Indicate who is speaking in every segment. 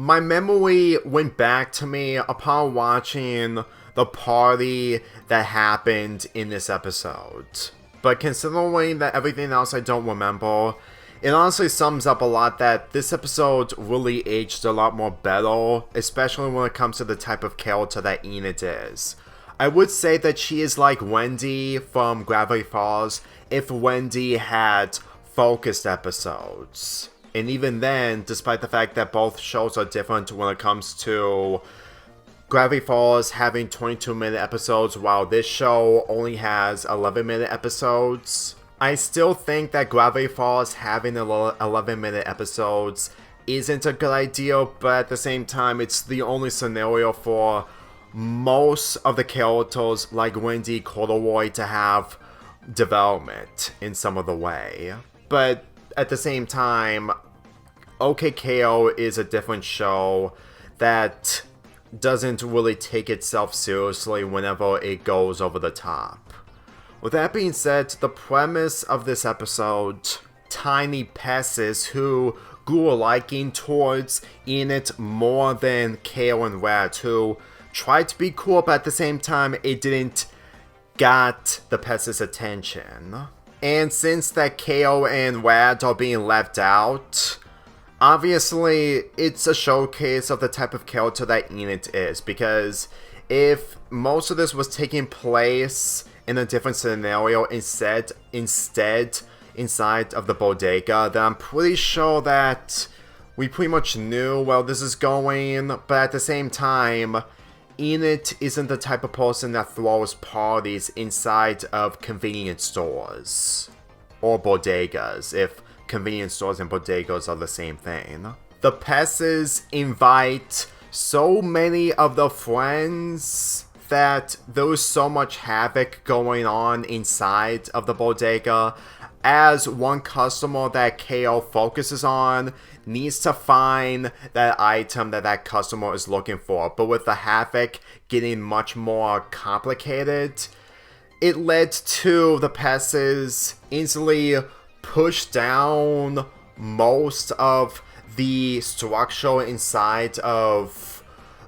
Speaker 1: my memory went back to me upon watching the party that happened in this episode. But considering that everything else I don't remember, it honestly sums up a lot that this episode really aged a lot more better, especially when it comes to the type of character that Enid is. I would say that she is like Wendy from Gravity Falls if Wendy had focused episodes. And even then, despite the fact that both shows are different when it comes to Gravity Falls having 22-minute episodes while this show only has 11-minute episodes, I still think that Gravity Falls having 11-minute episodes isn't a good idea, but at the same time, it's the only scenario for most of the characters like Wendy Corduroy to have development in some of the way. But at the same time, OKKO is a different show that doesn't really take itself seriously whenever it goes over the top. With that being said, the premise of this episode, tiny pests who grew a liking towards Enid more than Kale and Rat, who tried to be cool, but at the same time, it didn't got the pests' attention. And since that Kale and Rad are being left out, obviously, it's a showcase of the type of character that Enid is, because if most of this was taking place in a different scenario instead inside of the bodega, then I'm pretty sure that we pretty much knew where this is going, but at the same time, Enid isn't the type of person that throws parties inside of convenience stores. Or bodegas, if convenience stores and bodegas are the same thing. The Pests invite so many of the friends that there's so much havoc going on inside of the bodega, as one customer that KO focuses on needs to find that item that customer is looking for. But with the havoc getting much more complicated, it led to the Pests instantly push down most of the structure inside of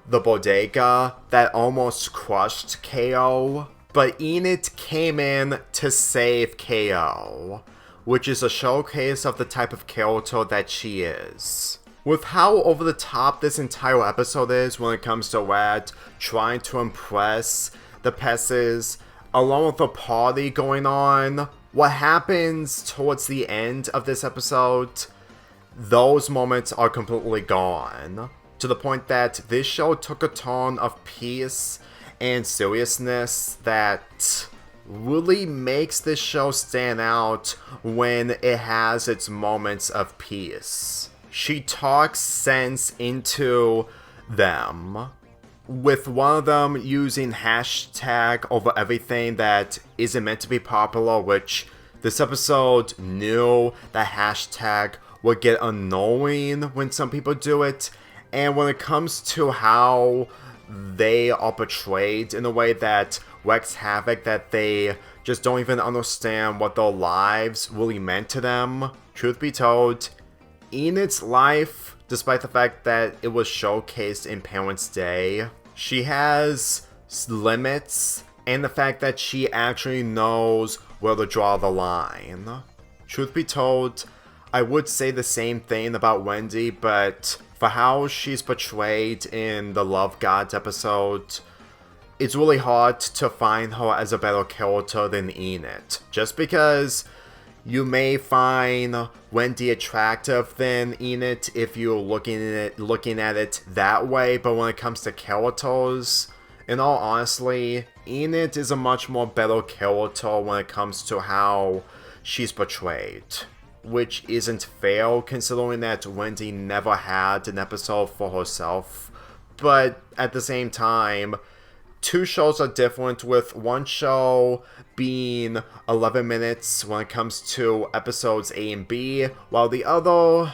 Speaker 1: the bodega that almost crushed KO. But Enid came in to save KO, which is a showcase of the type of character that she is. With how over the top this entire episode is when it comes to Rad trying to impress the Pests, along with the party going on, what happens towards the end of this episode, those moments are completely gone. To the point that this show took a tone of peace and seriousness that really makes this show stand out when it has its moments of peace. She talks sense into them, with one of them using hashtag over everything that isn't meant to be popular, which this episode knew that hashtag would get annoying when some people do it. And when it comes to how they are portrayed in a way that wreaks havoc, that they just don't even understand what their lives really meant to them. Truth be told, Enid's life, despite the fact that it was showcased in Parents' Day, she has limits, and the fact that she actually knows where to draw the line. Truth be told, I would say the same thing about Wendy, but for how she's portrayed in the Love Gods episode, it's really hard to find her as a better character than Enid. Just because you may find Wendy attractive than Enid if you're looking at it that way, but when it comes to characters, in all honesty, Enid is a much more better character when it comes to how she's portrayed. Which isn't fair considering that Wendy never had an episode for herself. But at the same time, two shows are different, with one show being 11 minutes when it comes to episodes A and B, while the other,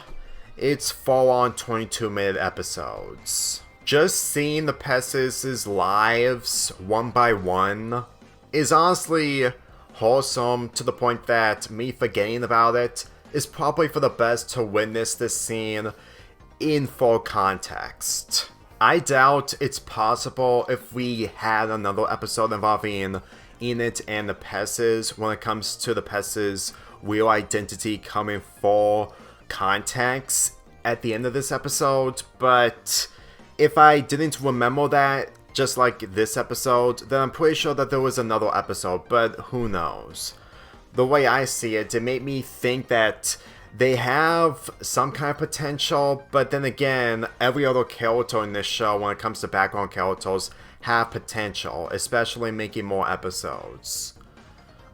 Speaker 1: it's full-on 22-minute episodes. Just seeing the Pests' lives one by one is honestly wholesome, to the point that me forgetting about it is probably for the best to witness this scene in full context. I doubt it's possible if we had another episode involving Enid and the Pests when it comes to the Pests' real identity coming full context at the end of this episode, but if I didn't remember that, just like this episode, then I'm pretty sure that there was another episode, but who knows. The way I see it, it made me think that they have some kind of potential, but then again, every other character in this show, when it comes to background characters, have potential, especially making more episodes.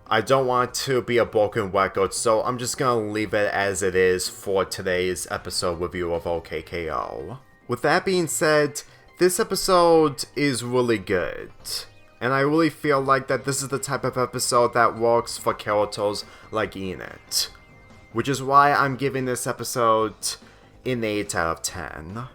Speaker 1: I don't want to be a broken record, so I'm just gonna leave it as it is for today's episode review of OKKO. With that being said, this episode is really good, and I really feel like that this is the type of episode that works for characters like Enid, which is why I'm giving this episode an 8 out of 10.